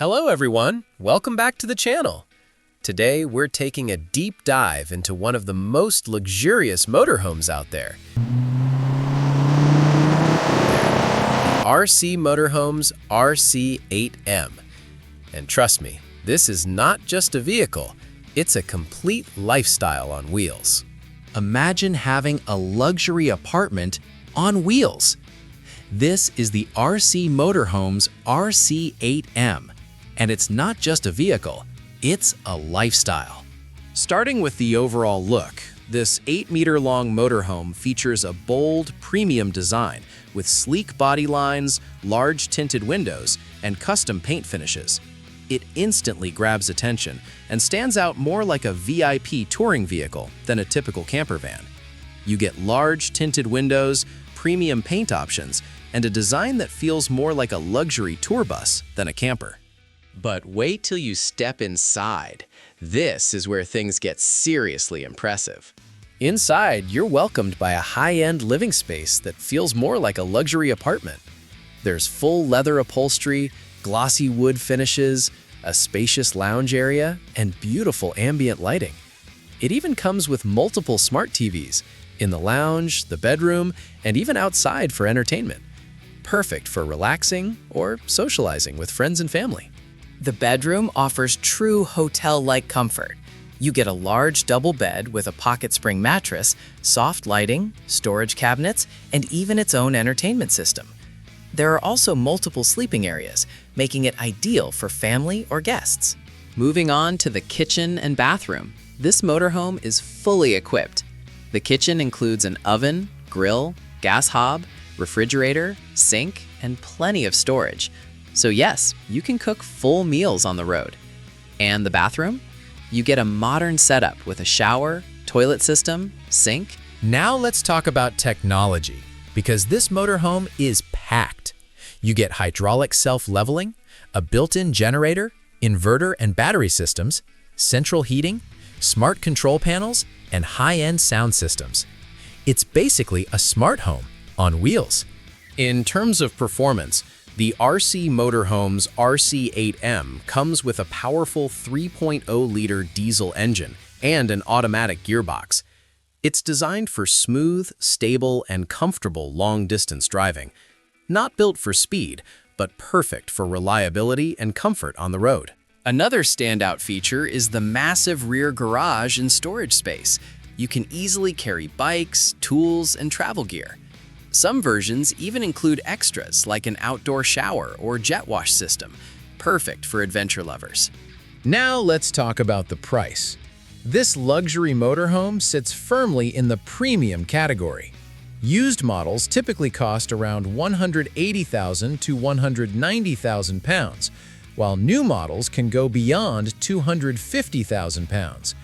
Hello everyone, welcome back to the channel. Today we're taking a deep dive into one of the most luxurious motorhomes out there. RC Motorhomes RC 8M. And trust me, this is not just a vehicle, it's a complete lifestyle on wheels. Imagine having a luxury apartment on wheels. This is the RC Motorhomes RC 8M. And it's not just a vehicle, it's a lifestyle. Starting with the overall look, this 8-meter-long motorhome features a bold, premium design with sleek body lines, large tinted windows, and custom paint finishes. It instantly grabs attention and stands out more like a VIP touring vehicle than a typical camper van. You get large tinted windows, premium paint options, and a design that feels more like a luxury tour bus than a camper. But wait till you step inside. This is where things get seriously impressive. Inside, you're welcomed by a high-end living space that feels more like a luxury apartment. There's full leather upholstery, glossy wood finishes, a spacious lounge area, and beautiful ambient lighting. It even comes with multiple smart TVs in the lounge, the bedroom, and even outside for entertainment. Perfect for relaxing or socializing with friends and family. The bedroom offers true hotel-like comfort. You get a large double bed with a pocket spring mattress, soft lighting, storage cabinets, and even its own entertainment system. There are also multiple sleeping areas, making it ideal for family or guests. Moving on to the kitchen and bathroom, this motorhome is fully equipped. The kitchen includes an oven, grill, gas hob, refrigerator, sink, and plenty of storage. So yes, you can cook full meals on the road. And the bathroom? You get a modern setup with a shower, toilet system, sink. Now let's talk about technology, because this motorhome is packed. You get hydraulic self-leveling, a built-in generator, inverter and battery systems, central heating, smart control panels, and high-end sound systems. It's basically a smart home on wheels. In terms of performance, the RC Motorhomes RC 8M comes with a powerful 3.0-liter diesel engine and an automatic gearbox. It's designed for smooth, stable, and comfortable long-distance driving. Not built for speed, but perfect for reliability and comfort on the road. Another standout feature is the massive rear garage and storage space. You can easily carry bikes, tools, and travel gear. Some versions even include extras like an outdoor shower or jet wash system, perfect for adventure lovers. Now let's talk about the price. This luxury motorhome sits firmly in the premium category. Used models typically cost around £180,000 to £190,000, while new models can go beyond £250,000.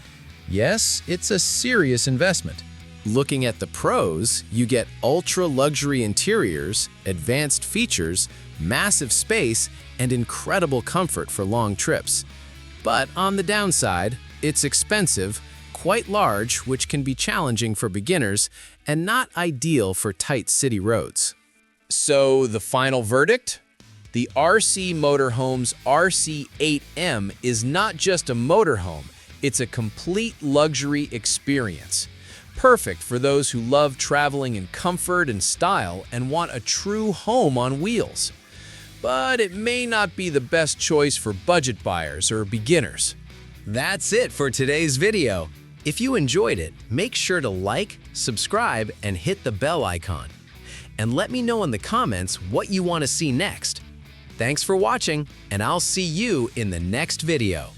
Yes, it's a serious investment. Looking at the pros, you get ultra-luxury interiors, advanced features, massive space, and incredible comfort for long trips. But on the downside, it's expensive, quite large, which can be challenging for beginners, and not ideal for tight city roads. So the final verdict? The RC Motorhomes RC 8M is not just a motorhome, it's a complete luxury experience. Perfect for those who love traveling in comfort and style and want a true home on wheels. But it may not be the best choice for budget buyers or beginners. That's it for today's video. If you enjoyed it, make sure to like, subscribe, and hit the bell icon. And let me know in the comments what you want to see next. Thanks for watching, and I'll see you in the next video.